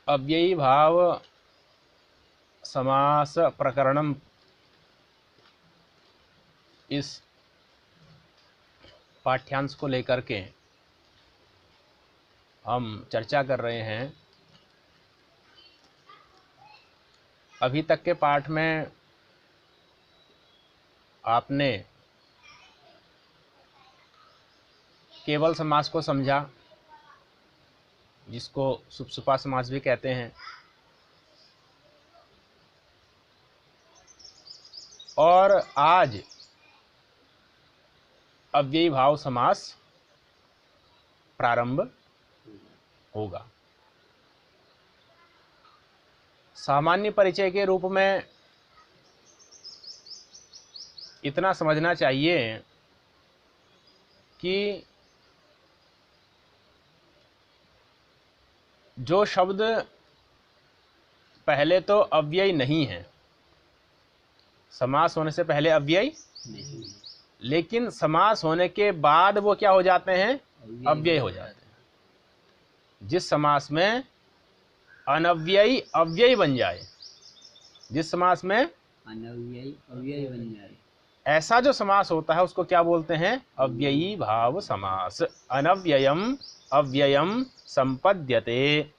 अव्ययी भाव समास प्रकरणम, इस पाठ्यांश को लेकर के हम चर्चा कर रहे हैं। अभी तक के पाठ में आपने केवल समास को समझा, जिसको सुप्सुपा समास भी कहते हैं, और आज अव्ययी भाव समास प्रारंभ होगा। सामान्य परिचय के रूप में इतना समझना चाहिए कि जो शब्द पहले तो अव्ययी नहीं है, समास होने से पहले अव्ययी नहीं, लेकिन समास होने के बाद वो क्या हो जाते हैं? अव्ययी हो जाते हैं। जिस समास में अनव्ययी अव्ययी बन जाए, जिस समास में अनव्ययी अव्ययी बन जाए, ऐसा जो समास होता है उसको क्या बोलते हैं? अव्ययी भाव समास। अनव्ययम अव्ययम संपद्यते,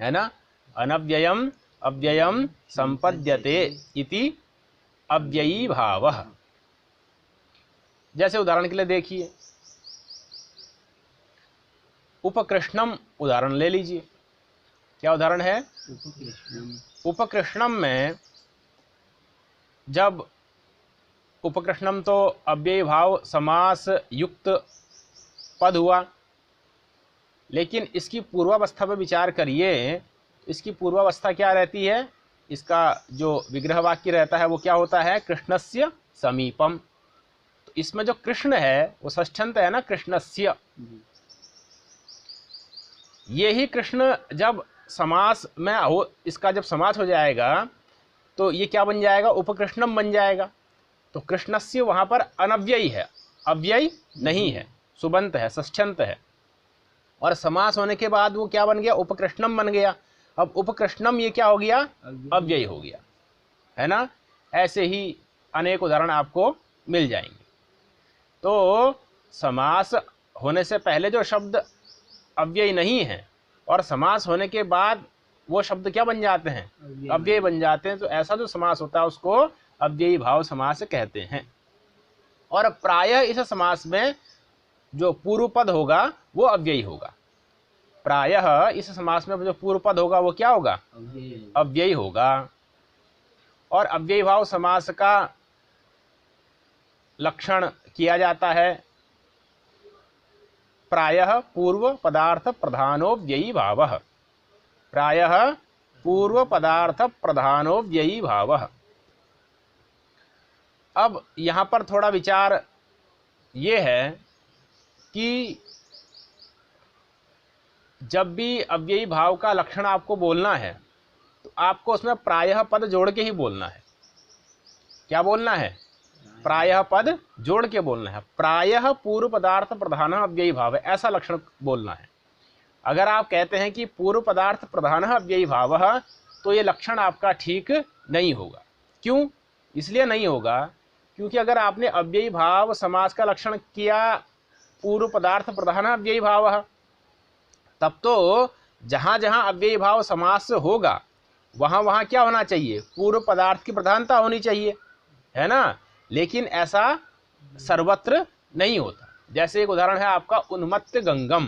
है ना? अनव्ययम अव्ययम संपद्यते इति अव्ययी भावः। जैसे उदाहरण के लिए देखिए, उपकृष्णम उदाहरण ले लीजिए। क्या उदाहरण है? उपकृष्णम में जब उपकृष्णम तो अव्ययी भाव समास युक्त पद हुआ, लेकिन इसकी पूर्वावस्था पर विचार करिए। इसकी पूर्वावस्था क्या रहती है? इसका जो विग्रह वाक्य रहता है वो क्या होता है? कृष्णस्य समीपम। तो इसमें जो कृष्ण है वो षष्ठ्यंत है ना, कृष्णस्य। ये ही कृष्ण जब समास में हो, इसका जब समास हो जाएगा तो ये क्या बन जाएगा? उपकृष्णम बन जाएगा। तो कृष्णस्य वहां पर अनव्ययी है, अव्ययी नहीं है, सुबंत है, षष्ठ्यंत है। और समास होने के बाद वो क्या बन गया? उपकृष्णम बन गया। अब उपकृष्णम ये क्या हो गया? अव्ययी हो गया, है ना? ऐसे ही अनेक उदाहरण आपको मिल जाएंगे। तो समास होने से पहले जो शब्द अव्ययी नहीं है और समास होने के बाद वो शब्द क्या बन जाते हैं? अव्ययी बन जाते हैं। तो ऐसा जो समास होता है उसको अव्ययी भाव समास कहते हैं। और प्रायः इस समास में जो पूर्व पद होगा वो अव्ययी होगा। प्रायः इस समास में जो पूर्व पद होगा वो क्या होगा? अव्ययी होगा। और अव्ययी भाव समास का लक्षण किया जाता है प्रायः पूर्व पदार्थ प्रधानो व्ययी भावः। प्रायः पूर्व पदार्थ प्रधानो व्ययी भावः। अब यहाँ पर थोड़ा विचार ये है कि जब भी अव्ययी भाव का लक्षण आपको बोलना है तो आपको उसमें प्रायः पद जोड़ के ही बोलना है। क्या बोलना है? प्रायः पद जोड़ के बोलना है। प्रायः पूर्व पदार्थ प्रधान अव्ययी भाव है, ऐसा लक्षण बोलना है। अगर आप कहते हैं कि पूर्व पदार्थ प्रधान अव्ययी भाव, तो ये लक्षण आपका ठीक नहीं होगा। क्यों? इसलिए नहीं होगा क्योंकि अगर आपने अव्ययी भाव समास का लक्षण किया पूर्व पदार्थ प्रधान अव्ययी भाव, तब तो जहां जहां अव्ययी भाव समास होगा वहां वहां क्या होना चाहिए? पूर्व पदार्थ की प्रधानता होनी चाहिए, है ना? लेकिन ऐसा सर्वत्र नहीं होता। जैसे एक उदाहरण है आपका उन्मत्त गंगम।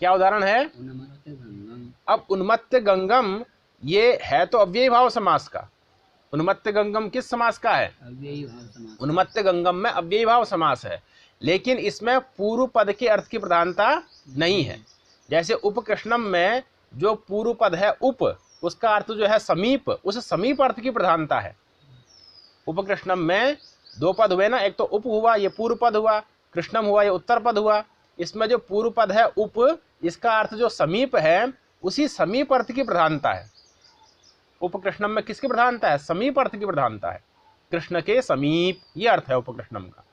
क्या उदाहरण है? उन्मत्त गंगम। अब उन्मत्त गंगम ये है तो अव्ययी भाव समास का। उन्मत्त गंगम किस समास का है? अव्ययी भाव समास। उन्मत्त गंगम में अव्ययी भाव समास है, लेकिन इसमें पूर्व पद के अर्थ की प्रधानता नहीं है। जैसे उपकृष्णम में जो पूर्व पद है उप, उसका अर्थ जो है समीप, उस समीप अर्थ की प्रधानता है। उपकृष्णम में दो पद हुए ना, एक तो उप हुआ, ये पूर्व पद हुआ, कृष्णम हुआ, ये उत्तर पद हुआ। इसमें जो पूर्व पद है उप, इसका अर्थ जो समीप है, उसी समीप अर्थ की प्रधानता है। उपकृष्णम में किसकी प्रधानता है? समीप अर्थ की प्रधानता है। कृष्ण के समीप, ये अर्थ है उपकृष्णम का।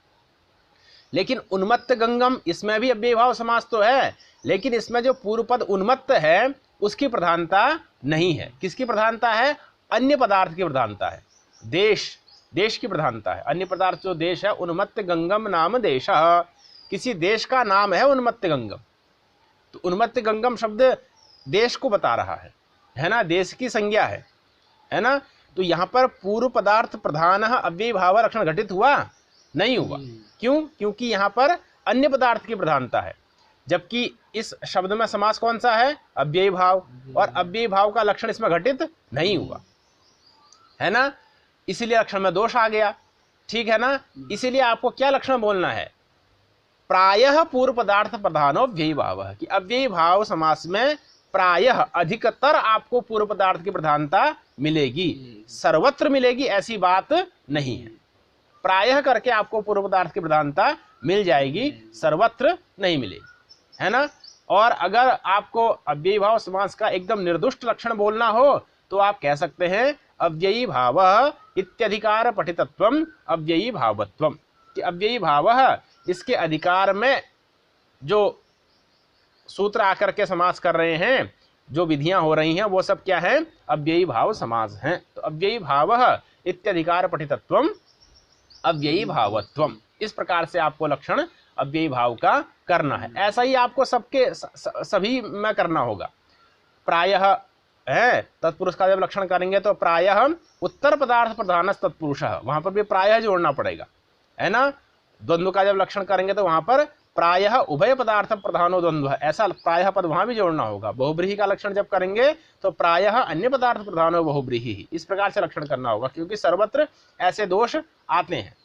लेकिन उन्मत्त गंगम, इसमें भी अव्ययी भाव समास तो है, लेकिन इसमें जो पूर्व पद उन्मत्त है उसकी प्रधानता नहीं है। किसकी प्रधानता है? अन्य पदार्थ की प्रधानता है। देश की प्रधानता है। अन्य पदार्थ जो देश है, उन्मत्त गंगम नाम देश, किसी देश का नाम है उन्मत्त गंगम। तो उन्मत्त गंगम शब्द देश को बता रहा है ना, देश की संज्ञा है ना। तो यहाँ पर पूर्व पदार्थ प्रधान अव्ययी भाव लक्षण घटित हुआ नहीं हुआ। क्यों? क्योंकि यहाँ पर अन्य पदार्थ की प्रधानता है, जबकि इस शब्द में समास कौन सा है? अव्ययी भाव, और अव्ययी भाव का लक्षण इसमें घटित नहीं हुआ, है ना। इसीलिए लक्षण में दोष आ गया, ठीक है ना। इसीलिए आपको क्या लक्षण बोलना है? प्रायः पूर्व पदार्थ प्रधानो अव्ययी भाव, कि अव्ययी भाव समास में प्रायः अधिकतर आपको पूर्व पदार्थ की प्रधानता मिलेगी, सर्वत्र मिलेगी ऐसी बात नहीं है। प्रायः करके आपको पूर्व पदार्थ की प्रधानता मिल जाएगी, सर्वत्र नहीं मिलेगी, है ना। और अगर आपको अव्ययी भाव समास का एकदम निर्दुष्ट लक्षण बोलना हो तो आप कह सकते हैं अव्ययी भाव इत्यधिकार पठितत्वम अव्ययी भावत्वम, कि अव्ययी भाव इसके अधिकार में जो सूत्र आकर के समास कर रहे हैं, जो विधियां हो रही हैं, वो सब क्या है? अव्ययी भाव समास हैं। तो अव्ययी भाव इत्यधिकार पठितत्वम अव्ययी भावत्वम, इस प्रकार से आपको लक्षण अव्ययी भाव का करना है। ऐसा ही आपको सभी में करना होगा। प्रायः है तत्पुरुष का जब लक्षण करेंगे तो प्रायः उत्तर पदार्थ प्रधानस तत्पुरुष, वहां पर भी प्रायः जोड़ना पड़ेगा, है ना। द्वंद्व का जब लक्षण करेंगे तो वहां पर प्रायः उभय पदार्थ प्रधानो द्वंद्व, ऐसा प्रायः पद वहां भी जोड़ना होगा। बहुब्रीहि का लक्षण जब करेंगे तो प्रायः अन्य पदार्थ प्रधानो बहुब्रीहि, इस प्रकार से लक्षण करना होगा, क्योंकि सर्वत्र ऐसे दोष आते हैं,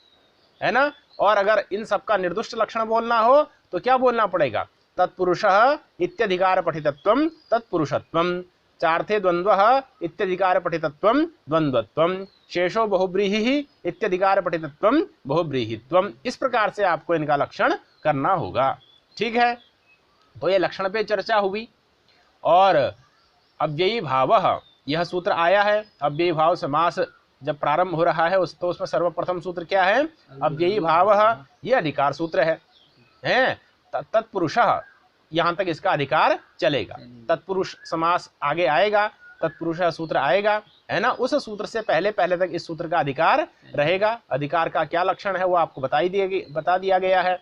है ना। और अगर इन सबका निर्दुष्ट लक्षण बोलना हो तो क्या बोलना पड़ेगा? तत्पुरुषः इत्यधिकार पठितत्वम तत्पुरुषत्वम, चार्थे द्वंद्वः इत्यधिकार पठितत्वम द्वंद्वत्वम, शेषो बहुब्रीहि इत्यधिकार पठितत्वम बहुब्रीहित्वम, इस प्रकार से आपको इनका लक्षण करना होगा, ठीक है। तो ये लक्षण पे चर्चा हुई। और अव्ययी भाव, यह सूत्र आया है। अव्ययी भाव समास जब प्रारंभ हो रहा है तो उसमें सर्वप्रथम सूत्र क्या है? अव्ययी भाव, ये अधिकार सूत्र है। तत्पुरुषः, यहाँ तक इसका अधिकार चलेगा। तत्पुरुष समास आगे आएगा, तत्पुरुष सूत्र आएगा, है ना। उस सूत्र से पहले तक इस सूत्र का अधिकार रहेगा। अधिकार का क्या लक्षण है वो आपको बता दिया गया है।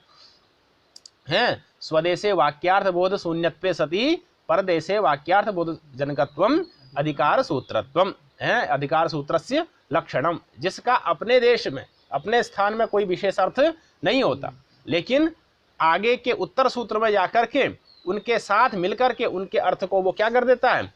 स्वदेशे वाक्यार्थ बोध शून्यत्वे सति परदेशे वाक्यार्थ बोध जनकत्वम अधिकार सूत्रत्वम है। अधिकार सूत्रस्य लक्षणम, जिसका अपने देश में, अपने स्थान में कोई विशेष अर्थ नहीं होता, लेकिन आगे के उत्तर सूत्र में जाकर के उनके साथ मिलकर के उनके अर्थ को वो क्या कर देता है?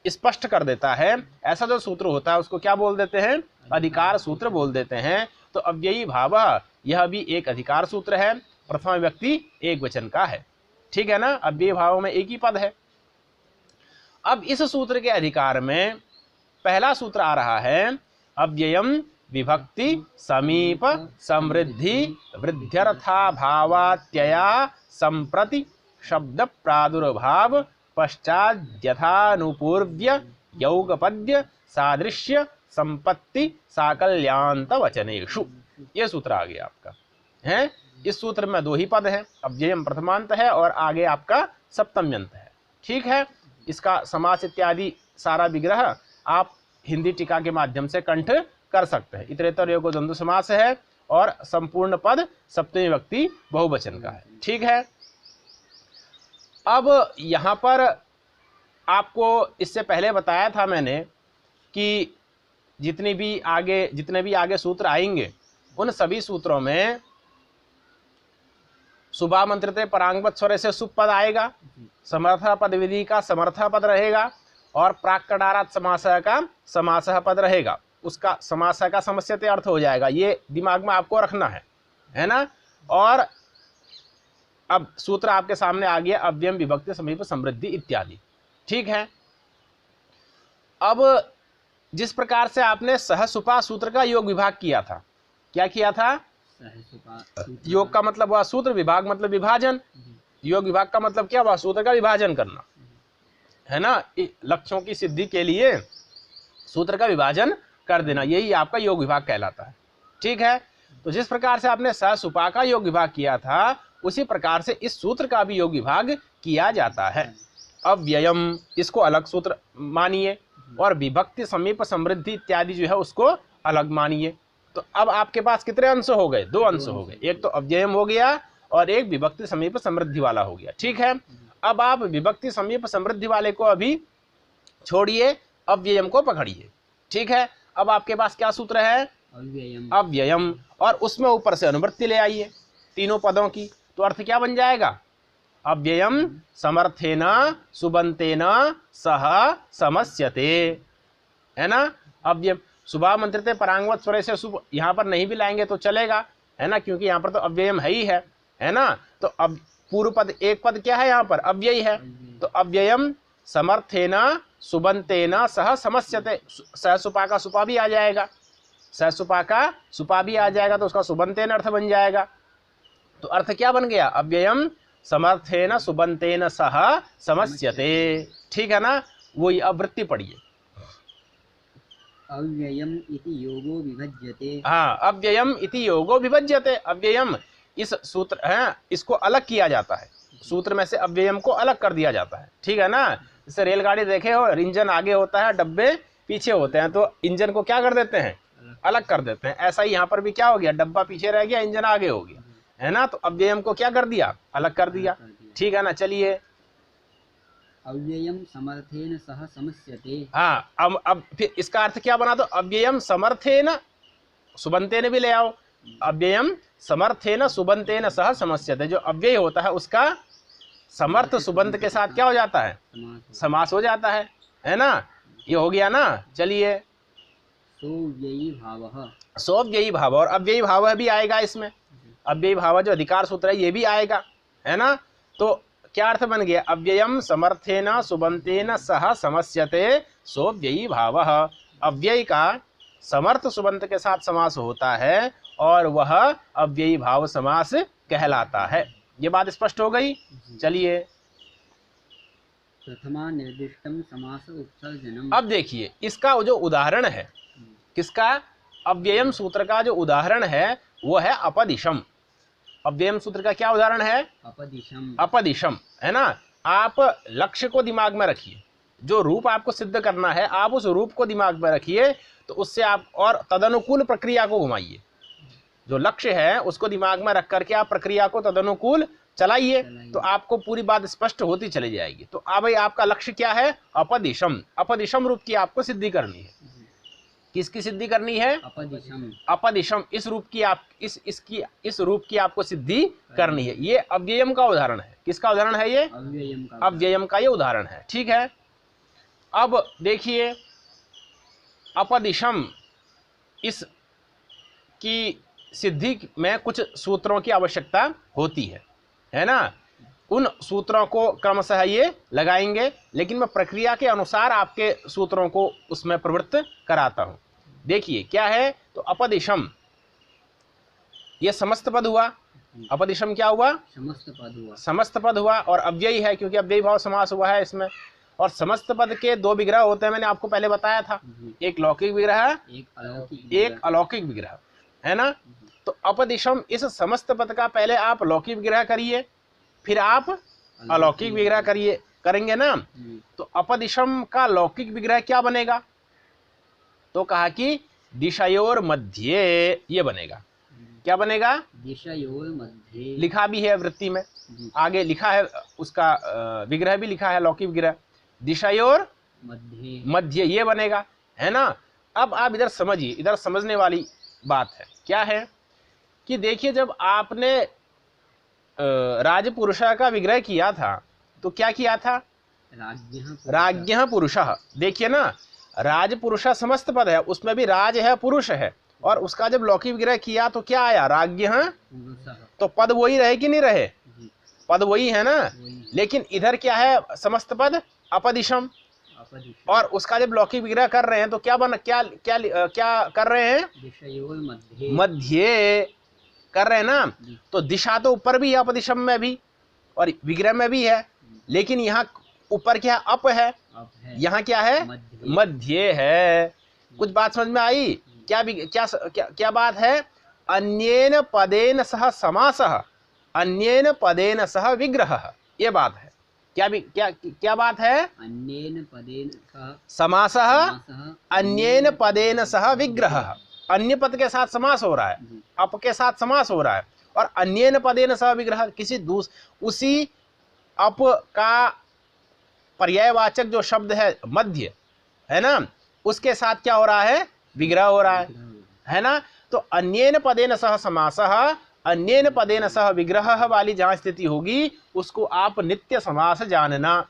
स्पष्ट कर देता है। ऐसा जो सूत्र होता है उसको क्या बोल देते हैं? अधिकार सूत्र बोल देते हैं। तो अव्ययी भाव यह भी एक अधिकार सूत्र है, प्रथम व्यक्ति एक वचन का है, ठीक है ना। अव्ययी भाव में एक ही पद है। अब इस सूत्र के अधिकार में पहला सूत्र आ रहा है अव्ययम विभक्ति समीप समृद्धि वृद्ध्यर्था भावात्यया संप्रति शब्द प्रादुर्भाव पश्चाद्यथानुपूर्व्य यौगपद्य सादृश्य संपत्ति साकल्यांत वचनेषु, ये सूत्र आ गया आपका है। इस सूत्र में दो ही पद हैं, अव्ययम प्रथमांत है और आगे आपका सप्तम्यंत है, ठीक है। इसका समास इत्यादि सारा विग्रह आप हिंदी टीका के माध्यम से कंठ कर सकते हैं। इतरेतर योग द्वंद्व समास है और संपूर्ण पद सप्तमी विभक्ति बहुवचन का है, ठीक है। अब यहाँ पर आपको इससे पहले बताया था मैंने कि जितने भी आगे सूत्र आएंगे उन सभी सूत्रों में शुभामंत्रित परांगवत स्वर से सुप पद आएगा, समर्था पद विधि का समर्था पद रहेगा और प्राक्कडारात समासः का समासः पद रहेगा। उसका समासः का समस्यते अर्थ हो जाएगा, ये दिमाग में आपको रखना है ना। और अब सूत्र आपके सामने आ गया अव्ययम विभक्ति समीप समृद्धि इत्यादि, ठीक है। अब जिस प्रकार से आपने सहसुपा सूत्र का योग विभाग किया था, क्या किया था? योग का मतलब हुआ सूत्र, विभाग मतलब विभाजन। योग विभाग का मतलब क्या हुआ? सूत्र का विभाजन करना, है ना। लक्ष्यों की सिद्धि के लिए सूत्र का विभाजन कर देना, यही आपका योग विभाग कहलाता है, ठीक है। तो जिस प्रकार से आपने सहसुपा का योग विभाग किया था उसी प्रकार से इस सूत्र का भी योग विभाग किया जाता है। अव्ययम, इसको अलग सूत्र मानिए, और विभक्ति समीप समृद्धि इत्यादि जो है उसको अलग मानिए। तो अब आपके पास कितने अंश हो गए? 2 अंश हो गए, एक तो अव्ययम हो गया और एक विभक्ति समीप समृद्धि वाला हो गया। ठीक है, अब आप विभक्ति समीप समृद्धि वाले को अभी छोड़िए, अव्ययम को पकड़िए। ठीक है, अब आपके पास क्या सूत्र है? अव्ययम। अव्ययम, और उसमें ऊपर से अनुवृत्ति ले आइए तीनों पदों की, तो अर्थ क्या बन जाएगा? अव्ययम समर्थेन सुबंतेन सह समस्यते, है ना। अव्ययम सुबह मंत्रित परांगवत स्वर से शुभ यहाँ पर नहीं भी लाएंगे तो चलेगा, है ना, क्योंकि यहाँ पर तो अव्ययम है ना। तो अब पूर्व पद एक पद क्या है यहाँ पर? अव्ययी है। तो अव्ययम समर्थेन सुबंतेन सह समस्यते, सहसुपा का सुपा भी आ जाएगा, सहसुपा का सुपा भी आ जाएगा, तो उसका सुबंतेन अर्थ बन जाएगा। तो अर्थ क्या बन गया? अव्ययम समर्थेन सुबंतेन सह समस्यते। ठीक है ना, वही अब वृत्ति पढ़िए। अव्ययम इति योगो विभज्यते। हाँ, अव्ययम इति योगो विभज्यते, अव्ययम इस सूत्र है, इसको अलग किया जाता है, सूत्र में से अव्ययम को अलग कर दिया जाता है। ठीक है ना, जैसे रेलगाड़ी देखे हो, इंजन आगे होता है, डब्बे पीछे होते हैं, तो इंजन को क्या कर देते हैं? अलग कर देते हैं। ऐसा ही यहाँ पर भी क्या हो गया? डब्बा पीछे रह गया, इंजन आगे हो गया, है ना। तो अव्ययम को क्या कर दिया? अलग कर दिया। ठीक है ना, चलिए। अव्ययम समर्थेन सह समस्यते। हाँ, अब फिर इसका अर्थ क्या बना? तो अव्ययम समर्थेन, सुबंतेन भी ले आओ, अव्ययम समर्थेन सुबंतेन सह समस्यते। जो अव्यय होता है उसका समर्थ सुबंत के साथ क्या हो जाता है? समास हो जाता है ना। ये हो गया ना। चलिए, सोव्ययी भावः। सोव्ययी भाव, और अव्ययी भाव भी आएगा इसमें, अव्ययी भाव जो अधिकार सूत्र है ये भी आएगा, है ना। तो क्या अर्थ बन गया? अव्ययम समर्थेन सुबंतेन सह समस्यते सोव्ययी भावः। अव्यय का समर्थ सुबंत के साथ समास होता है और वह अव्ययी भाव समास कहलाता है। ये बात स्पष्ट हो गई। चलिए, प्रथमा निर्दिष्टम समास उत्सर्जनम। अब देखिए इसका जो उदाहरण है, किसका? अव्ययम सूत्र का जो उदाहरण है वो है अपदिशम। अव्ययम सूत्र का क्या उदाहरण है? अपदिशम। अपदिशम, है ना। आप लक्ष्य को दिमाग में रखिए, जो रूप आपको सिद्ध करना है आप उस रूप को दिमाग में रखिए, तो उससे आप और तदनुकूल प्रक्रिया को घुमाइए। जो लक्ष्य है उसको दिमाग में रख करके आप प्रक्रिया को तदनुकूल चलाइए, तो आपको पूरी बात स्पष्ट होती चली जाएगी। तो अब भाई आपका लक्ष्य क्या है? अपदिशम। अपदिशम रूप की आपको सिद्धि करनी है। किसकी सिद्धि करनी है? अपदिशम। अपदिशम, इस रूप की आप इस रूप की आपको सिद्धि करनी है। ये अव्ययम का उदाहरण है। किसका उदाहरण है ये? अव्ययम का। अव्ययम का ये उदाहरण है। ठीक है, अब देखिए अपदिशम, इस की सिद्धि में कुछ सूत्रों की आवश्यकता होती है ना। उन सूत्रों को क्रमशः ये लगाएंगे, लेकिन मैं प्रक्रिया के अनुसार आपके सूत्रों को उसमें प्रवृत्त कराता हूं। देखिए क्या है? तो अपदिशम, ये समस्त पद हुआ। अपदिशम क्या हुआ? समस्त पद हुआ। समस्त पद हुआ, और अव्ययी है क्योंकि अव्ययी भाव समास हुआ है इसमें। और समस्त पद के 2 विग्रह होते हैं, मैंने आपको पहले बताया था, एक लौकिक विग्रह, एक अलौकिक विग्रह, है ना। तो अपदिशम, इस समस्त पद का पहले आप लौकिक विग्रह करिए, फिर आप अलौकिक विग्रह करेंगे ना। तो अपदिशम का लौकिक विग्रह क्या बनेगा? तो कहा कि दिशयोर मध्य, ये बनेगा। क्या बनेगा? दिशयोर मध्य। लिखा भी है वृत्ति में, आगे लिखा है उसका विग्रह भी लिखा है, लौकिक विग्रह दिशयोर मध्य, ये बनेगा, है ना। अब आप इधर समझिए, इधर समझने वाली बात है। क्या है कि देखिए जब आपने राजपुरुषः का विग्रह किया था तो क्या किया था? राज्ञः पुरुषः। देखिए ना, राजपुरुषः समस्त पद है, उसमें भी राज है, पुरुष है, और उसका जब लौकिक विग्रह किया तो क्या आया? राज्ञः। तो पद वही रहे कि नहीं रहे? पद वही है ना। लेकिन इधर क्या है? समस्त पद अपदिशम, और उसका जब लौकिक विग्रह कर रहे हैं तो क्या क्या कर रहे हैं? मध्य कर रहे हैं ना। तो दिशा तो ऊपर भी है अपदिशम में भी और विग्रह में भी है, लेकिन यहाँ ऊपर क्या? अप है, यहाँ क्या है? मध्य है। कुछ बात समझ में आई? क्या क्या क्या, क्या बात है? अन्येन पदेन सह समासः, अन्येन पदेन सह विग्रहः, ये बात है। क्या बात है? अन्येन पदेन सह समासः समासः अन्येन पदेन सह विग्रहः। अन्य पद के साथ समास हो रहा है, जी, अप के साथ समास हो रहा है, और अन्येन पदेन सह विग्रह, उसी अप का पर्यायवाचक जो शब्द है मध्य, है ना, उसके साथ क्या हो रहा है? विग्रह हो रहा है ना। तो अन्येन पदेन सह समासः, अन्येन पदेन सह विग्रह वाली जहां स्थिति होगी उसको आप नित्य समास जानना।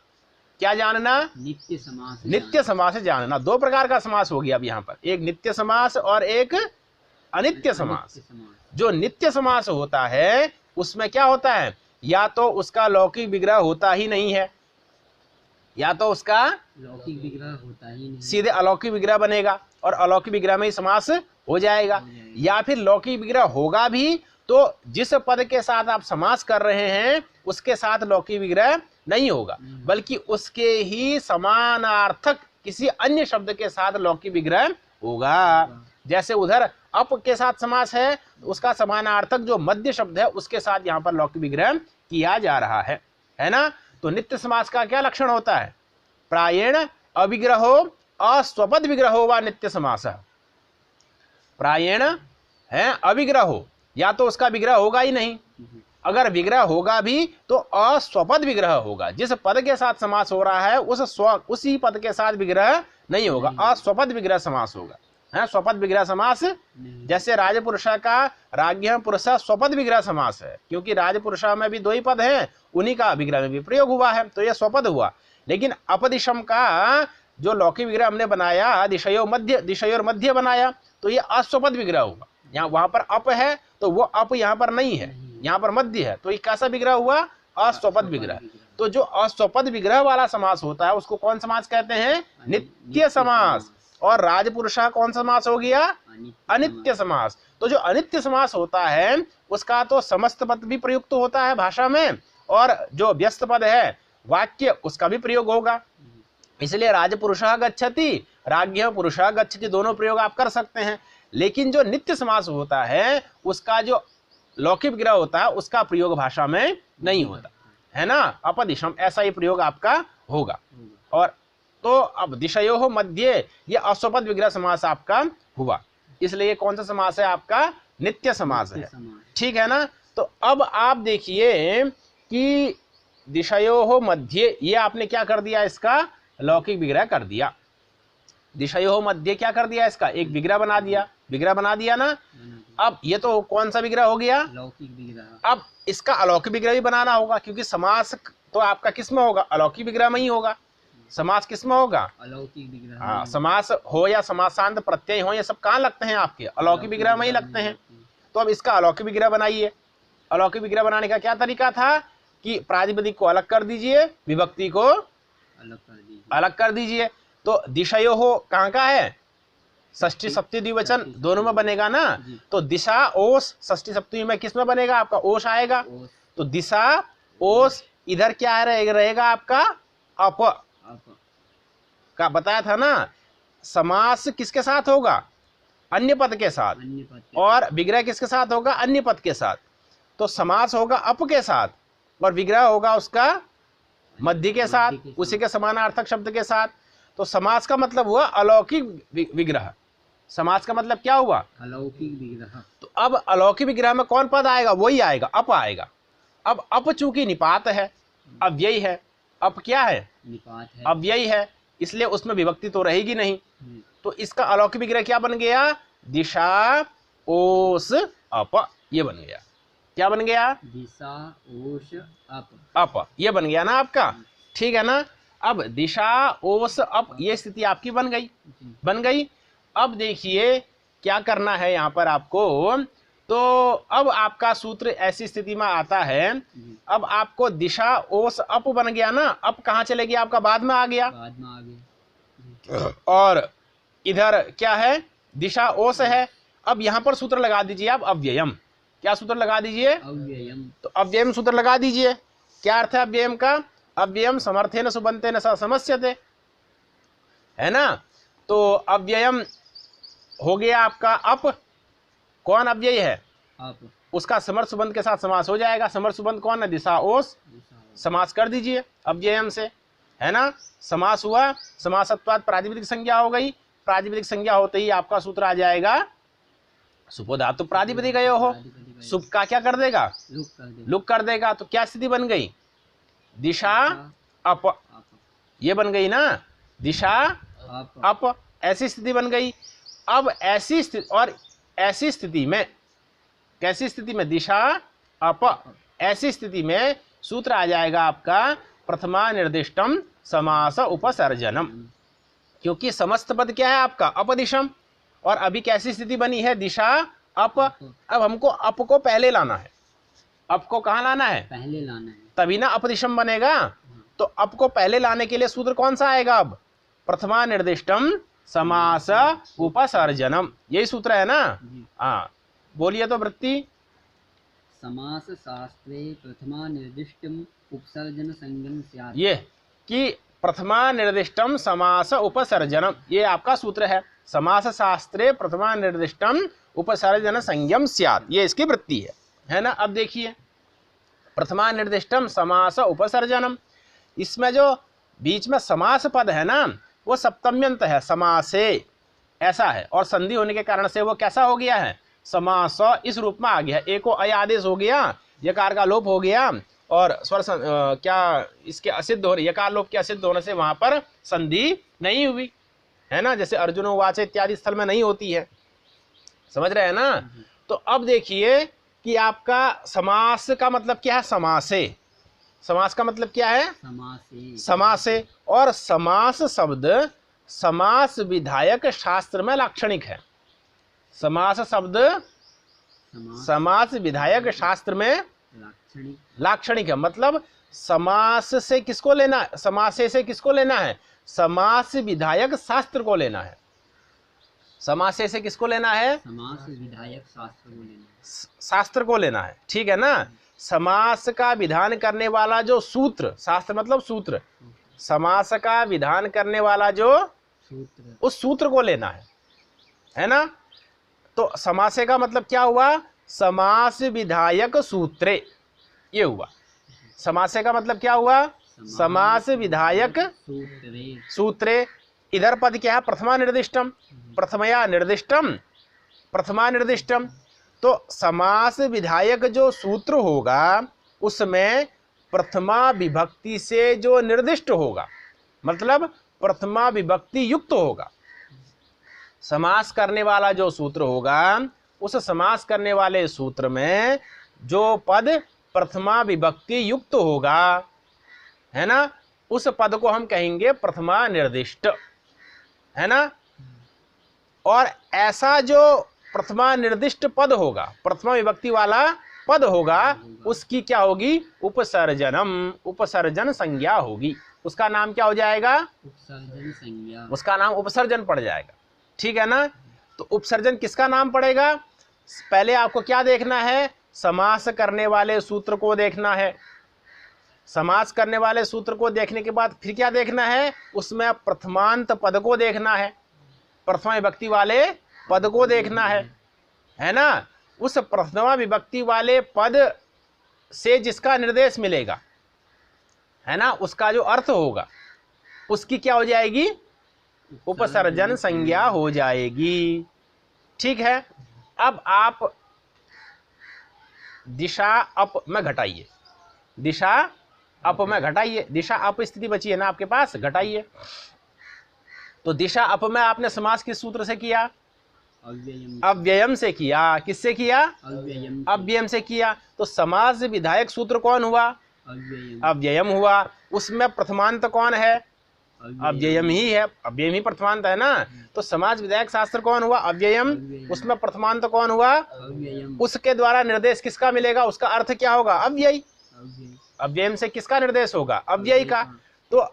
क्या जानना? नित्य समास नित्य समास जानना। दो प्रकार का समास हो गया अब यहाँ पर, एक नित्य समास और एक अनित्य समास। जो नित्य समास होता है उसमें क्या होता है? या तो उसका लौकिक विग्रह होता ही नहीं है, या तो उसका लौकिक विग्रह होता ही नहीं, सीधे अलौकिक विग्रह बनेगा और अलौकिक विग्रह में ही समास हो जाएगा, या फिर लौकिक विग्रह होगा भी तो जिस पद के साथ आप समास कर रहे हैं उसके साथ लौकिक विग्रह नहीं होगा, बल्कि उसके ही समानार्थक किसी अन्य शब्द के साथ लौकिक विग्रह होगा। जैसे उधर अप के साथ समास है, उसका समानार्थक जो मध्य शब्द है उसके साथ यहाँ पर लौकिक विग्रह किया जा रहा है ना। तो नित्य समास का क्या लक्षण होता है? प्रायेण अविग्रहो अस्वपद विग्रहो व नित्य समास। प्रायेण है अविग्रहो, या तो उसका विग्रह होगा ही नहीं, अगर विग्रह होगा भी तो अस्वपद विग्रह होगा। जिस पद के साथ समास हो रहा है उसी पद के साथ विग्रह नहीं होगा, अस्वपद विग्रह समास होगा, है स्वपद विग्रह समास। जैसे राजपुरुषा का राज्ञ पुरुषा स्वपद विग्रह समास है, क्योंकि राजपुरुषा में भी दो ही पद हैं, उन्हीं का विग्रह में भी प्रयोग हुआ है, तो यह स्वपद हुआ। लेकिन अपदिशम का जो लौकिक विग्रह हमने बनाया, दिशयोर मध्य बनाया, तो ये अस्वपद विग्रह हुआ। यहाँ वहां पर अप है तो वो अप यहाँ पर नहीं है, यहाँ पर मध्य है, तो ये कैसा विग्रह हुआ? अस्वपद विग्रह। तो जो अस्वपद विग्रह वाला समास होता है उसको कौन समास कहते हैं? नित्य समास। और राजपुरुषा कौन समास हो गया? अनित्य समास। तो जो अनित्य समास होता है उसका तो समस्त पद भी प्रयुक्त होता है भाषा में, और जो व्यस्त पद है वाक्य उसका भी प्रयोग होगा। इसलिए राजपुरुषः गच्छति, राज्ञः पुरुषः गच्छति, दोनों प्रयोग आप कर सकते हैं। लेकिन जो नित्य समास होता है उसका जो लौकिक विग्रह होता है उसका प्रयोग भाषा में नहीं होता है ना। अपदिशम ऐसा ही प्रयोग आपका होगा। और तो अब दिशयो मध्य ये अस्वपद विग्रह समास आपका हुआ, इसलिए कौन सा समास है आपका? नित्य समास है, ठीक है ना। तो अब आप देखिए कि दिशयो मध्य ये आपने क्या कर दिया? इसका लौकिक विग्रह कर दिया। दिशयो मध्य क्या कर दिया? इसका एक विग्रह बना दिया, विग्रह बना दिया ना। अब ये तो कौन सा विग्रह हो गया? लौकिक विग्रह। अब इसका अलौकिक विग्रह भी बनाना होगा, क्योंकि समास तो आपका किस में होगा? अलौकिक विग्रह में ही होगा। समास किस में होगा? अलौकिक विग्रह। हाँ, समास हो या समासांत प्रत्यय हो, ये सब कहाँ लगते हैं? आपके अलौकिक विग्रह में ही लगते हैं। तो अब इसका अलौकिक विग्रह बनाइए। अलौकिक विग्रह बनाने का क्या तरीका था कि प्रातिपदिक को अलग कर दीजिए, विभक्ति को अलग कर दीजिए। तो दिशयो हो कहाँ का है? षष्ठी सप्तमी द्विवचन दोनों में बनेगा ना। तो दिशा ओस षष्ठी सप्तमी में किस में बनेगा? आपका ओस आएगा। तो दिशा ओस इधर क्या रहेगा आपका? अप का बताया था ना। समास किसके साथ होगा? अन्य पद के साथ। और विग्रह किसके साथ होगा? अन्य पद के साथ। तो समास होगा अप के साथ और विग्रह होगा उसका मध्य के साथ, उसी के समानार्थक शब्द के साथ। तो समास का मतलब हुआ अलौकिक विग्रह। समास का मतलब क्या हुआ? अलौकिक विग्रह। तो अब अलौकिक विग्रह में कौन पद आएगा? वही आएगा, अप आएगा। अब अप चूंकि निपात है, अव्ययी है। अप क्या है? निपात है, अव्ययी है, इसलिए उसमें विभक्ति तो रहेगी नहीं। तो इसका अलौकिक विग्रह क्या बन गया? दिशा ओस अप, ये बन गया। क्या बन गया? दिशा ओस अप। अप, ये बन गया ना आपका, ठीक है ना। अब दिशा ओस अप ये स्थिति आपकी बन गई। अब देखिए क्या करना है यहाँ पर आपको। तो अब आपका सूत्र ऐसी स्थिति में आता है, अब आपको दिशा ओस अप बन गया ना। अप कहाँ चले गया आपका? बाद में आ गया। और इधर क्या है? दिशा ओस है। अब यहाँ पर सूत्र लगा दीजिए आप अव्ययम। क्या सूत्र लगा दीजिए? अव्ययम। तो अव्ययम सूत्र लगा दीजिए। क्या अर्थ है अव्ययम का? अव्ययम समर्थेन सुबंतेन स समस्यते, है ना। तो अव्ययम हो गया आपका अप। कौन अव्ययी है? अप। उसका समर्थ सुबंध के साथ समास हो जाएगा। समर्थ सुबंध कौन है? दिशा ओस। समास कर दीजिए अव्ययम से, है ना। समास हुआ, समासत्वात् प्रातिपदिक संज्ञा हो गई, प्रातिपदिक संज्ञा होते ही आपका सूत्र आ जाएगा सुपो धातु प्रातिपदिक हो। सुप का क्या कर देगा, लुक कर दे। लुक कर देगा। तो क्या स्थिति बन गई, दिशा अप, आप ये बन गई ना, दिशा आप अप, ऐसी स्थिति बन गई। अब ऐसी स्थिति, और ऐसी स्थिति में, कैसी स्थिति में, दिशा अप, ऐसी स्थिति में सूत्र आ जाएगा आपका प्रथमा निर्दिष्टम समास उपसर्जनम, क्योंकि समस्त पद क्या है आपका अपदिशम, और अभी कैसी स्थिति बनी है, दिशा अप। अब हमको अप को पहले लाना है, अप को कहाँ लाना है, पहले लाना है। तभी ना अपदिशम बनेगा। तो अप को पहले लाने के लिए सूत्र कौन सा आएगा, अब प्रथमा निर्दिष्टम समास उपसर्जनम, यही सूत्र है ना। जी। हाँ बोलिए तो वृत्ति। समास शास्त्रे प्रथमा निर्दिष्टम उपसर्जन संज्ञम स्यात्। ये कि प्रथमा निर्दिष्टम समास उपसर्जनम, ये आपका सूत्र है। समास शास्त्रे प्रथमा निर्दिष्टम उपसर्जन संज्ञम स्यात्, ये इसकी वृत्ति है ना। अब देखिए प्रथमा निर्दिष्टम समास उपसर्जनम, इसमें जो बीच में समास पद है ना वो सप्तम्यंत है, समासे ऐसा है, और संधि होने के कारण से वो कैसा हो गया है, समास इस रूप में आ गया। एको अय आदेश हो गया, यकार का लोप हो गया, और स्वर क्या इसके असिद्ध हो, यकार लोप के असिद्ध होने से वहां पर संधि नहीं हुई, है ना, जैसे अर्जुनो वाच इत्यादि स्थल में नहीं होती है, समझ रहे हैं ना। तो अब देखिए कि आपका समास का मतलब क्या है, समासे, समास का मतलब क्या है, समासे। समासे, और समास शब्द समास विधायक शास्त्र में लाक्षणिक है। समास शब्द समास विधायक शास्त्र में लाक्षणिक लाक्षणिक है, मतलब समास से किसको लेना है, समासे से किसको लेना है, समास विधायक शास्त्र को लेना है। समासे से किसको लेना है, समास विधायक शास्त्र को लेना है। शास्त्र को लेना है, ठीक है ना। समास का विधान करने वाला जो सूत्र, शास्त्र मतलब सूत्र, समास का विधान करने वाला जो सूत्र, उस सूत्र को लेना है ना। तो समासे का मतलब क्या हुआ, समास विधायक सूत्रे, ये हुआ। समासे का मतलब क्या हुआ, समास विधायक सूत्रे। सूत्रे। इधर पद क्या है, प्रथमा निर्दिष्टम, प्रथमया निर्दिष्टम, प्रथमा निर्दिष्टम। तो समास विधायक जो सूत्र होगा उसमें प्रथमा विभक्ति से जो निर्दिष्ट होगा, मतलब प्रथमा विभक्ति युक्त होगा। समास करने वाला जो सूत्र होगा उस समास करने वाले सूत्र में जो पद प्रथमा विभक्ति युक्त होगा, है ना, उस पद को हम कहेंगे प्रथमा निर्दिष्ट, है ना। और ऐसा जो प्रथमा निर्दिष्ट पद होगा, प्रथमा विभक्ति वाला पद होगा, उसकी क्या होगी, उपसर्जनम, उपसर्जन संज्ञा होगी। उसका नाम क्या हो जाएगा, उपसर्जन संज्ञा। उसका नाम उपसर्जन पड़ जाएगा, ठीक है ना। तो उपसर्जन किसका नाम पड़ेगा, पहले आपको क्या देखना है, समास करने वाले सूत्र को देखना है। समास करने वाले सूत्र को देखने के बाद फिर क्या देखना है, उसमें प्रथमांत पद को देखना है, प्रथमा विभक्ति वाले पद को देखना है ना। उस प्रथमा विभक्ति वाले पद से जिसका निर्देश मिलेगा, है ना, उसका जो अर्थ होगा उसकी क्या हो जाएगी, उपसर्जन संज्ञा हो जाएगी, ठीक है। अब आप दिशा अप में घटाइए, दिशा अप में घटाइए, दिशा अप स्थिति बची है ना आपके पास, घटाइए। तो दिशा अप में आपने समास किस सूत्र से किया, अव्ययम। अव्ययम से किया। किससे किया, अव्ययम। अव्ययम से किया। तो समास विधायक सूत्र कौन हुआ, अव्ययम। अव्ययम हुआ। उसमें प्रथमांत कौन है, अव्ययम ही है, अव्ययम ही प्रथमांत है ना। तो समास विधायक शास्त्र कौन हुआ, अव्ययम, उसमें प्रथमांत कौन हुआ, अव्ययम। उसके द्वारा निर्देश किसका मिलेगा, उसका अर्थ क्या होगा, अव्ययी। अव्यय। अव्ययम से किसका निर्देश होगा, अव्ययी का। तो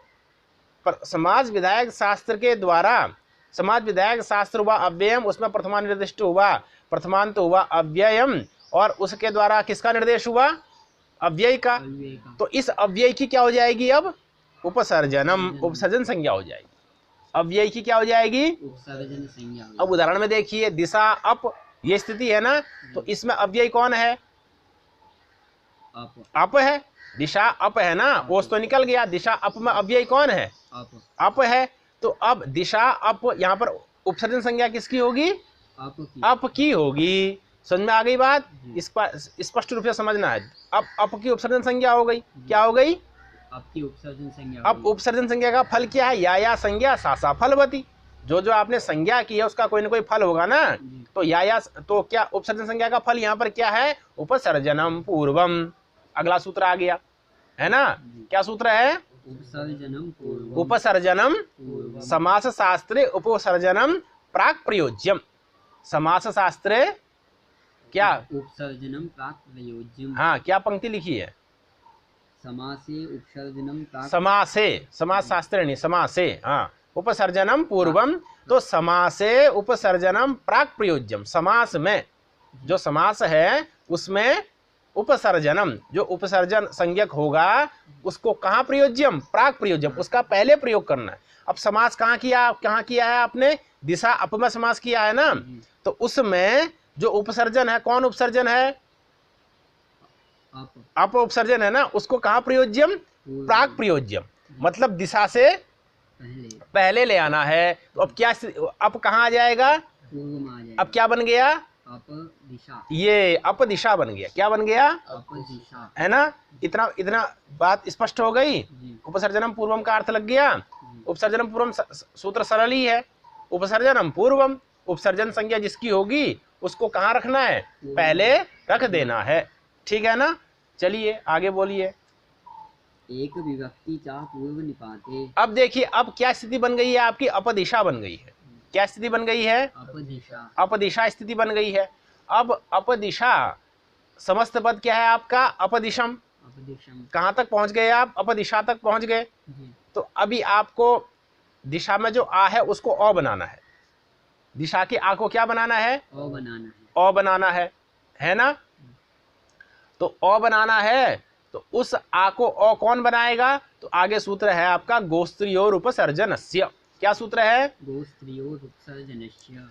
समास विधायक शास्त्र के द्वारा, समास विधायक शास्त्र हुआ अव्ययम, उसमें प्रथमा निर्दिष्ट हुआ, प्रथमांत हुआ अव्ययम, और उसके द्वारा किसका निर्देश हुआ, अव्ययी का। तो इस अव्ययी की क्या हो जाएगी अब, उपसर्जनम, उपसर्जन संज्ञा हो जाएगी। अव्ययी की क्या हो जाएगी, उपसर्जन संज्ञा। अब उदाहरण में देखिए, दिशा अप ये स्थिति है ना, तो इसमें अव्ययी कौन है, अप अप है, दिशा अप है ना, ओस तो निकल गया, दिशा अप में अव्यय कौन है? अप अप है। तो अब दिशा अप, यहाँ पर उपसर्जन संज्ञा किसकी होगी? अप की अप की होगी। समझ में आ गई बात? जी। इस पर स्पष्ट रूप से समझना है। अब अप की उपसर्जन संज्ञा हो गई, क्या हो गई? अप की उपसर्जन संज्ञा अब हुई। उपसर्जन संज्ञा का फल क्या है? या संज्ञा सा फलवती। जो जो आपने संज्ञा की है उसका कोई ना कोई फल होगा ना। जी। तो या तो क्या उपसर्जन संज्ञा का फल यहाँ पर क्या है? उपसर्जनम पूर्वम। अगला सूत्र आ गया है ना, जी। क्या सूत्र है? उपसर्जनम पूर्वम उपसर्जनम पूर्वम समास शास्त्रे उपसर्जनम प्राक प्रयोज्यम। समास शास्त्रे क्या? उपसर्जनम प्राक प्रयोज्यम। हाँ, क्या पंक्ति लिखी है? समासे उपसर्जनम प्राक समासे, समास शास्त्र नहीं, समासे। हाँ, उपसर्जनम पूर्वम, तो समासे उपसर्जनम प्राक प्रयोज्यम। समास में जो समास है उसमें उपसर्जनम, जो उपसर्जन संज्ञक होगा उसको कहाँ प्रयोज्यम? प्राक प्रयोज्यम, उसका पहले प्रयोग करना है। अब समास कहाँ किया है आपने? दिशा अप में समास किया है ना, जी। तो उसमें जो उपसर्जन है, कौन उपसर्जन है? अप अप उपसर्जन है ना, उसको कहाँ प्रयोज्यम? पूर्वम प्राक प्रयोज्यम, मतलब दिशा से पहले पहले ले आना है। तो अब क्या, अब कहाँ आ जाएगा? पूर्व में आ जाएगा। अब क्या बन गया? अप दिशा ये अप दिशा बन गया। क्या बन गया? अप दिशा है ना। इतना इतना बात स्पष्ट हो गई। जी। उपसर्जनम पूर्वम का अर्थ लग गया। जी। उपसर्जनम पूर्वम सूत्र सरल ही है। उपसर्जनम पूर्वम, उपसर्जन संज्ञा जिसकी होगी उसको कहाँ रखना है? पहले रख देना है। ठीक है ना। चलिए आगे बोलिए। एक विभक्ति चा पूर्व निपाते अब देखिए, अब क्या स्थिति बन गई है आपकी? अपदिशा बन गई है। क्या स्थिति बन गई है? अप दिशा अपदिशा स्थिति बन गई है। अब अपदिशा समस्त पद क्या है आपका? अपदिशम। अप दिशम कहाँ तक पहुंच गए आप? अपदिशा तक पहुंच गए। जी। तो अभी आपको दिशा में जो आ है उसको अ बनाना है। दिशा के आ को क्या बनाना है? अ बनाना है। अ बनाना है ना। तो अ बनाना है, तो उस आ को अ कौन बनाएगा? तो आगे सूत्र है आपका गोस्त्रियोर उपसर्जनस्य। क्या सूत्र है? गोस्त्रियोर उपसर्जनस्य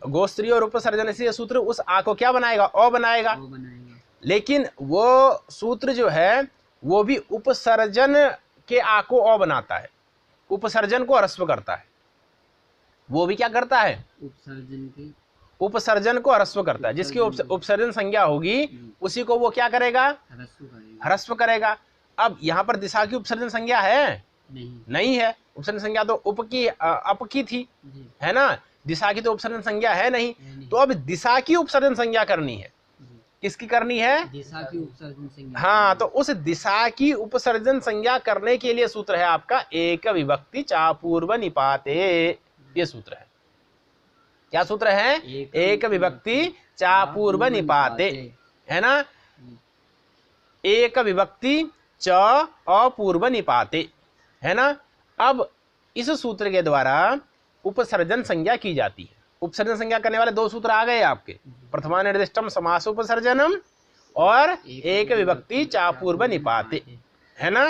गोस्त्रियोर उपसर्जनस्य सूत्र उस आ को क्या बनाएगा? अ बनाएगा। अ बनाएगा। लेकिन वो सूत्र जो है वो भी उपसर्जन के आ को अ बनाता है, उपसर्जन को ह्रस्व करता है। वो भी क्या करता है? उपसर्जन के उपसर्जन को ह्रस्व करता है। जिसकी उपसर्जन संज्ञा होगी उसी को वो क्या करेगा? ह्रस्व करेगा। ह्रस्व करेगा। अब यहाँ पर दिशा की उपसर्जन संज्ञा है? नहीं नहीं है। उपसर्जन संज्ञा तो अप की थी, जी। है ना। दिशा की तो उपसर्जन संज्ञा है नहीं। नहीं। तो अब दिशा की उपसर्जन संज्ञा करनी है। जी। किसकी करनी है? दिशा की उपसर्जन संज्ञा। हाँ, तो उस दिशा की उपसर्जन संज्ञा करने के लिए सूत्र है आपका एक विभक्ति चा पूर्व निपाते। ये सूत्र है। क्या सूत्र है? एक विभक्ति चा पूर्व निपाते, है ना। एक विभक्ति च अपूर्व निपाते, है ना। अब इस सूत्र के द्वारा उपसर्जन संज्ञा की जाती है। उपसर्जन संज्ञा करने वाले दो सूत्र आ गए आपके। प्रथमा निर्दिष्टम समास उपसर्जनम और एक विभक्ति चा पूर्व निपाते, है ना।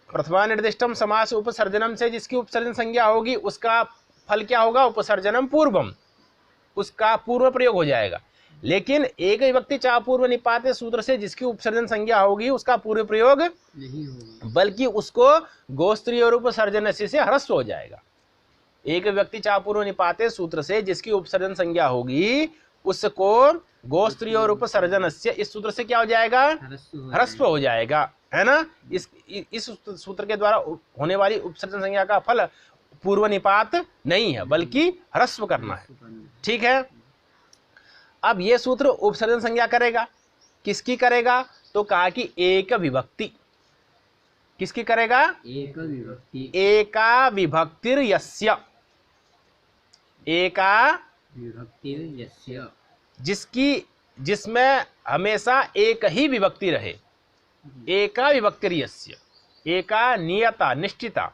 प्रथमा निर्दिष्टम समास उपसर्जनम से जिसकी उपसर्जन संज्ञा होगी उसका फल क्या होगा? उपसर्जनम पूर्वम, उसका पूर्व प्रयोग हो जाएगा। लेकिन एक विभक्ति चा पूर्व निपाते सूत्र से जिसकी उपसर्जन संज्ञा होगी उसका पूर्व प्रयोग नहीं होगा, बल्कि उसको गोस्त्रीय और उपसर्जन से ह्रस्व हो जाएगा। एक विभक्ति चा पूर्व निपाते सूत्र से जिसकी उपसर्जन संज्ञा होगी उसको गोस्त्रीय और उपसर्जन से, इस सूत्र से क्या हो जाएगा? ह्रस्व हो जाएगा, है ना। इस सूत्र के द्वारा होने वाली उपसर्जन संज्ञा का फल पूर्व निपात नहीं है बल्कि ह्रस्व करना है। ठीक है। अब ये सूत्र उपसर्जन संज्ञा करेगा। किसकी करेगा? तो कहा कि एक विभक्ति। किसकी करेगा? एक विभक्ति। एका विभक्तिर यस्य, एका विभक्तिर यस्य, जिसमें हमेशा एक ही विभक्ति रहे। एका विभक्तिर यस्य, एका नियता निश्चिता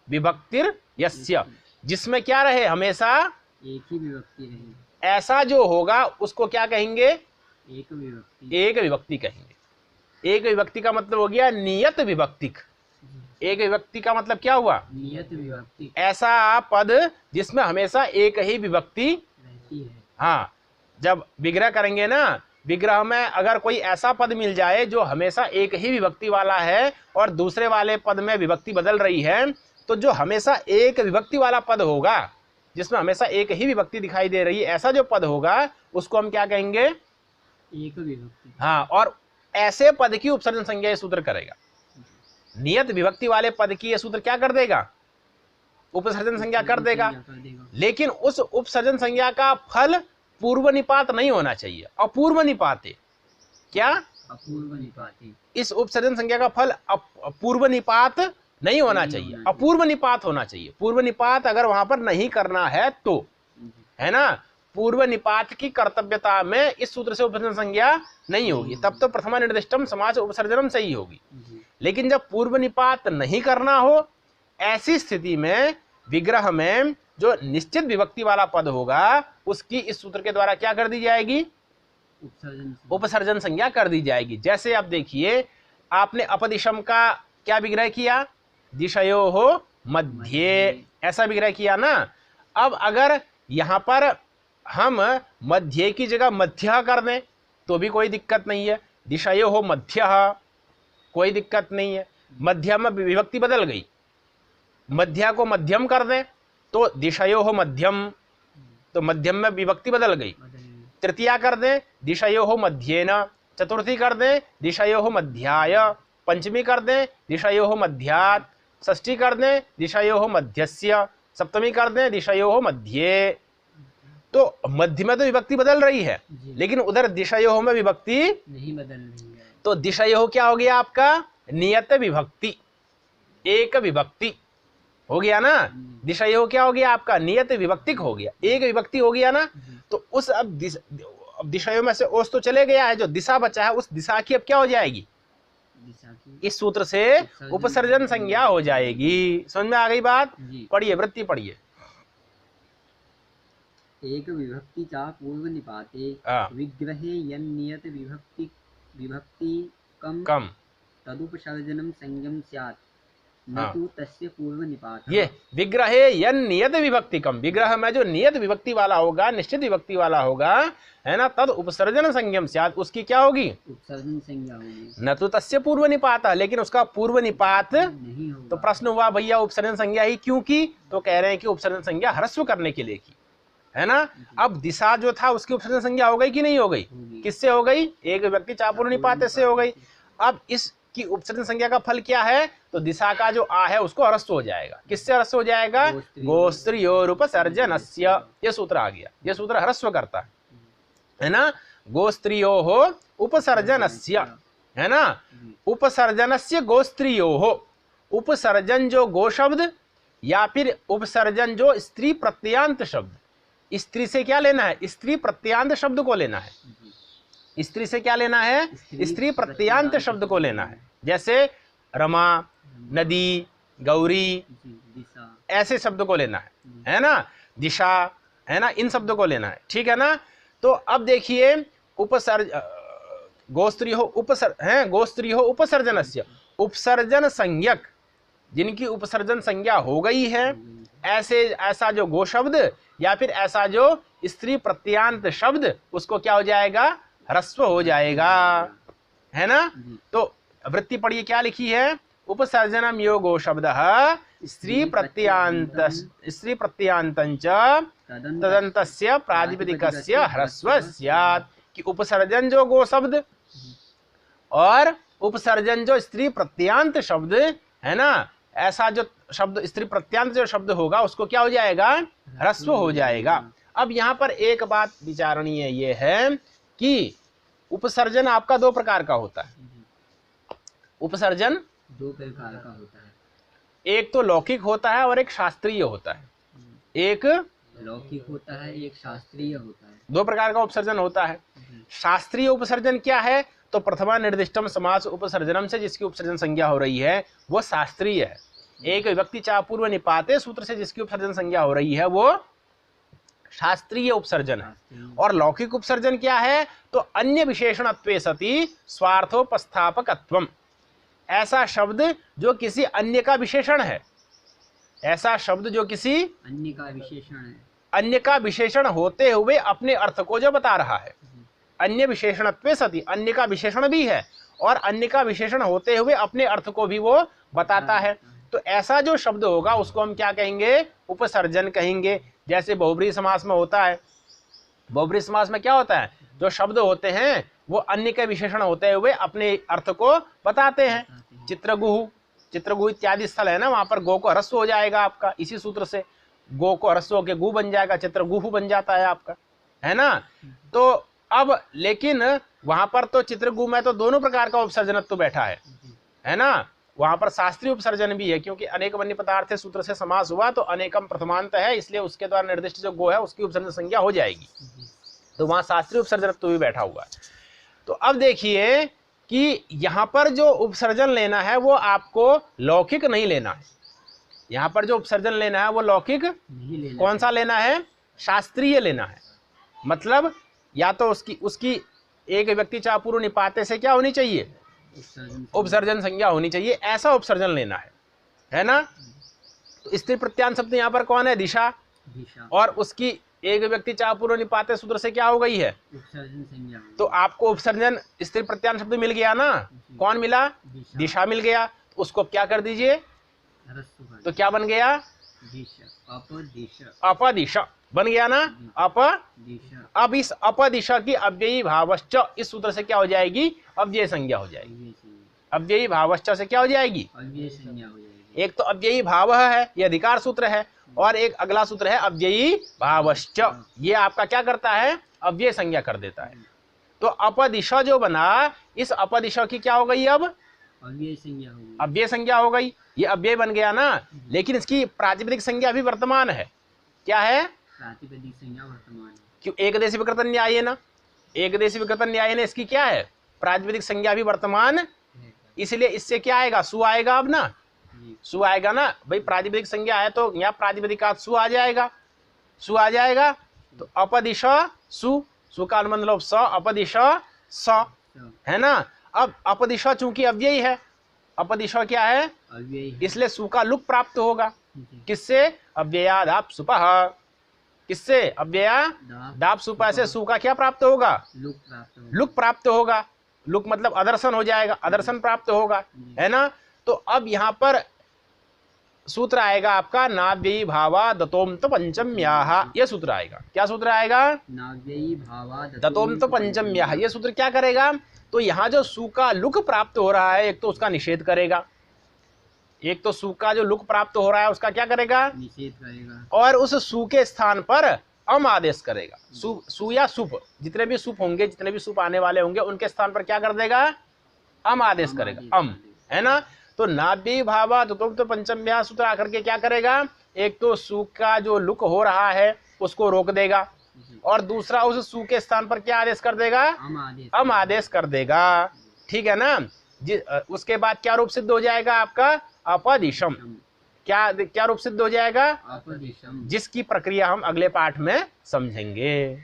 विभक्तिर यस्य, जिसमें क्या रहे? हमेशा एक ही विभक्ति रहे। ऐसा जो होगा उसको क्या कहेंगे? एक विभक्ति। एक विभक्ति कहेंगे। एक विभक्ति का मतलब हो गया नियत विभक्तिक। एक विभक्ति का मतलब क्या हुआ? नियत विभक्ति। ऐसा पद जिसमें हमेशा एक ही विभक्ति रहती है। हाँ, जब विग्रह करेंगे ना विग्रह में अगर कोई ऐसा पद मिल जाए जो हमेशा एक ही विभक्ति वाला है और दूसरे वाले पद में विभक्ति बदल रही है, तो जो हमेशा एक विभक्ति वाला पद होगा, जिसमें हमेशा एक ही विभक्ति दिखाई दे रही है, ऐसा जो पद होगा उसको हम क्या कहेंगे? एक विभक्ति। हाँ, और ऐसे पद की उपसर्जन संज्ञा ये सूत्र करेगा। नियत विभक्ति वाले पद की ये सूत्र क्या कर देगा? उपसर्जन संज्ञा कर देगा। लेकिन उस उपसर्जन संज्ञा का फल पूर्व निपात नहीं होना चाहिए, अपूर्व निपात है। क्या? अपूर्व निपात। इस उपसर्जन संज्ञा का फल पूर्व निपात नहीं होना चाहिए, अपूर्व निपात होना चाहिए। पूर्व निपात अगर वहां पर नहीं करना है तो, है ना, पूर्व निपात की कर्तव्यता में इस सूत्र से उपसर्जन संज्ञा नहीं होगी, तब तो प्रथमा निर्दिष्टम समास उपसर्जनम सही होगी। लेकिन जब पूर्व निपात नहीं करना हो, ऐसी स्थिति में विग्रह में जो निश्चित विभक्ति वाला पद होगा उसकी इस सूत्र के द्वारा क्या कर दी जाएगी? उपसर्जन संज्ञा कर दी जाएगी। जैसे आप देखिए, आपने अपदिशम का क्या विग्रह किया? दिशयो हो मध्य, ऐसा विग्रह किया ना। अब अगर यहाँ पर हम मध्य की जगह मध्य कर दें तो भी कोई दिक्कत नहीं है। दिशयो हो मध्य, कोई दिक्कत नहीं है। मध्य में विभक्ति बदल गई, मध्य को मध्यम कर दें तो दिशयो हो मध्यम, तो मध्यम में विभक्ति बदल गई। तृतीया कर दें दिशयो हो मध्येन, चतुर्थी कर दें दिशयो हो मध्याय, पंचमी कर दें दिशयो हो मध्यात्, षष्ठी कर दें दिशयो हो मध्यस्य, सप्तमी कर दें दिशयो हो मध्ये। तो मध्य में तो विभक्ति बदल रही है, लेकिन उधर दिशयो में विभक्ति नहीं बदल रही है। तो दिशयो क्या हो गया आपका? नियत विभक्ति, एक विभक्ति हो गया ना। दिशयो क्या हो गया आपका? नियत विभक्तिक हो गया, एक विभक्ति हो गया ना। तो उस अब दिशयो में से ओस तो चले गया है, जो दिशा बचा है उस दिशा की अब क्या हो जाएगी? इस सूत्र से उपसर्जन संज्ञा हो जाएगी। समझ में आ गई बात? पढ़िए, वृत्ति पढ़िए। एक विभक्ति चा पूर्व निपाते विग्रहे यन्नियत विभक्ति कम तदुपसर्जनम संज्ञम स्यात् न तु तस्य पूर्व निपात। ये विग्रहे यन्नियत विभक्ति कम, विग्रह में जो नियत विभक्ति वाला होगा, निश्चित विभक्ति वाला होगा, है ना, तद उपसर्जन संज्ञम स्यात्, उसकी क्या होगी? उपसर्जन संज्ञा होगी। न तो तस्य पूर्व निपात, लेकिन उसका पूर्व निपात नहीं होगा। तो प्रश्न हुआ भैया उपसर्जन संज्ञा ही क्यों की? तो कह रहे हैं कि उपसर्जन संज्ञा ह्रस्व करने के लिए की, है ना। अब दिशा जो था उसकी उपसर्जन संज्ञा हो गई कि नहीं हो गई? किससे हो गई? एक विभक्ति चा पूर्व निपात से हो गई। अब इसकी उपसर्जन संज्ञा का फल क्या है? तो दिशा का जो आ है उसको ह्रस्व हो जाएगा। किससे ह्रस्व हो जाएगा? गोस्त्रियोरुपसर्जनस्य, ये सूत्र आ गया। ये सूत्र ह्रस्व करता है ना। गोस्त्रियोः उपसर्जनस्य, है ना, उपसर्जनस्य गोस्त्रियोः। उपसर्जन जो गो शब्द या फिर उपसर्जन जो स्त्री प्रत्ययांत शब्द, स्त्री से क्या लेना है? स्त्री प्रत्ययांत शब्द को लेना है। स्त्री से क्या लेना है? स्त्री प्रत्ययांत शब्द को लेना है। जैसे रमा, नदी, गौरी, ऐसे शब्द को लेना है ना। दिशा, है ना, इन शब्दों को लेना है, ठीक है ना। तो अब देखिए, गोस्त्री हो उपसर्जनस्य, उपसर्जन संज्ञक जिनकी उपसर्जन संज्ञा हो गई है, ऐसा जो गो शब्द या फिर ऐसा जो स्त्री प्रत्यांत शब्द, उसको क्या हो जाएगा? ह्रस्व हो जाएगा, है ना। तो वृत्ति पढ़िए, क्या लिखी है? उपसर्जनम योगो शब्दः स्त्री प्रत्यांतंच तदन्तस्य प्रातिपदिकस्य ह्रस्व स्यात्। कि उपसर्जन जो गो शब्द और उपसर्जन जो स्त्री प्रत्यांत शब्द, है ना, ऐसा जो शब्द स्त्री प्रत्यांत जो शब्द होगा उसको क्या हो जाएगा? ह्रस्व हो जाएगा। अब यहाँ पर एक बात विचारणीय ये है कि उपसर्जन आपका दो प्रकार का होता है। उपसर्जन दो प्रकार का होता है, एक तो लौकिक होता है और एक शास्त्रीय होता है। एक लौकिक होता है, एक शास्त्रीय होता है। दो प्रकार का उपसर्जन होता है। शास्त्रीय उपसर्जन क्या है? तो प्रथमा निर्दिष्टम समास उपसर्जनम से जिसकी उपसर्जन संज्ञा हो रही है वो शास्त्रीय है। एक विभक्ति चा पूर्व निपाते सूत्र से जिसकी उपसर्जन संज्ञा हो रही है वो शास्त्रीय उपसर्जन है। और लौकिक उपसर्जन क्या है? तो अन्य विशेषणत्वे सति स्वार्थोपस्थापकत्वम, ऐसा शब्द जो किसी अन्य का विशेषण है, ऐसा शब्द जो किसी अन्य का विशेषण है, अन्य का विशेषण होते हुए अपने अर्थ को जो बता रहा है, अन्य विशेषणत्वे सति, अन्य का विशेषण भी है और अन्य का विशेषण होते हुए अपने अर्थ को भी वो बताता है। तो ऐसा जो शब्द होगा उसको हम क्या कहेंगे? उपसर्जन कहेंगे। जैसे बहुब्रीहि समास में होता है। बहुब्रीहि समास में क्या होता है? जो शब्द होते हैं वो अन्य के विशेषण होते हुए अपने अर्थ को बताते हैं। चित्रगुहु, चित्रगुहु इत्यादि स्थल है ना, वहां पर गो को ह्रस्व हो जाएगा आपका, इसी सूत्र से गो को ह्रस्व होकर गु बन जाएगा, चित्रगुहु बन जाता है आपका, है ना। तो अब लेकिन वहां पर तो चित्रगु में तो दोनों प्रकार का उपसर्जनत्व बैठा है ना। वहां पर शास्त्रीय उपसर्जन भी है, क्योंकि अनेक वन्य पदार्थ सूत्र से समास हुआ तो अनेकम प्रथमांत है, इसलिए उसके द्वारा निर्दिष्ट जो गो है उसकी उपसर्जन संज्ञा हो जाएगी। तो वहां शास्त्रीय उपसर्जनत्व भी बैठा हुआ है। तो अब देखिए कि यहाँ पर जो उपसर्जन लेना है वो आपको लौकिक नहीं लेना है। यहाँ पर जो उपसर्जन लेना है वो लौकिक कौन सा लेना है? शास्त्रीय लेना है। मतलब या तो उसकी एक व्यक्ति चाह पूर्व निपाते से क्या होनी चाहिए? उपसर्जन संज्ञा होनी चाहिए, ऐसा उपसर्जन लेना है ना। तो स्त्री प्रत्यान शब्द यहाँ पर कौन है? दिशा। और उसकी एक व्यक्ति चाह पूर्व निपाते सूत्र से क्या हो गई है? उपसर्जन संज्ञा। तो आपको उपसर्जन स्त्री प्रत्यान शब्द मिल गया ना। कौन मिला? दिशा मिल गया। तो उसको क्या कर दीजिए? तो क्या बन गया? अपदिशा बन गया ना। अब इस अपदिशा की अव्ययी भावश्च, इस सूत्र से क्या हो जाएगी? अव्यय संज्ञा हो जाएगी। अव्ययी भावश्च से क्या हो जाएगी? एक तो अव्ययी भाव है, ये अधिकार सूत्र है, और एक अगला सूत्र है अव्ययी भावश्च, ये आपका क्या करता है? अव्यय संज्ञा कर देता है। तो अपदिशा जो बना, इस अपदिशा की क्या हो गई? अब अव्यय संज्ञा हो गई। ये अव्यय बन गया ना, लेकिन इसकी प्रातिपदिक संज्ञा भी वर्तमान है। क्या है? प्रातिपदिक संज्ञा वर्तमान है। क्यों? एकदेशी विकृतन न्याय है ना, एकदेशी विकृतन न्याय ने इसकी क्या है? प्रातिपदिक संज्ञा भी वर्तमान, इसलिए इससे क्या आएगा? सु आएगा। अब ना सु आएगा ना भाई, प्रातिपदिक संज्ञा है तो यहाँ प्रातिपदिकात सु आ जाएगा, सु आ जाएगा। तो अपदिशा सु, सु का अनुबंध लोप स, अपदिशा स, है ना। अब अपदिशा चूंकि अव्ययी है, अपदिशा क्या है? इसलिए सु का लुक प्राप्त होगा। किससे? अव्ययादाप सुपः। किससे? अव्यया दाप सुपः से सु का क्या प्राप्त होगा? लुक प्राप्त होगा। लुक मतलब अदर्शन हो जाएगा, अदर्शन प्राप्त होगा, है ना। तो अब यहाँ पर सूत्र आएगा आपका नाव्ययी भावा दतोम तो पंचम्याः, यह सूत्र आएगा। क्या सूत्र आएगा? नाव्ययी भावा दतोम तो पंचम्याः। यह सूत्र क्या करेगा? तो यहाँ जो सु का लुक प्राप्त हो रहा है, एक तो उसका निषेध करेगा, एक तो सु का जो लुक प्राप्त हो रहा है उसका क्या करेगा? निषेध करेगा। और उस सु के स्थान पर अम आदेश करेगा। सु या सुप, जितने भी सुप होंगे, जितने भी सुप आने वाले होंगे, उनके स्थान पर क्या कर देगा? अम आदेश करेगा, अम, है ना। तो नाभ्य भावा तो पंचम्या सूत्र आकर के क्या करेगा? एक तो सु का जो लुक हो रहा है उसको रोक देगा, और दूसरा उस सु के स्थान पर क्या आदेश कर देगा? अम आदेश कर देगा। ठीक है ना। उसके बाद क्या रूप सिद्ध हो जाएगा आपका? अपदिशम। क्या रूप सिद्ध हो जाएगा? अपदिशम, जिसकी प्रक्रिया हम अगले पाठ में समझेंगे।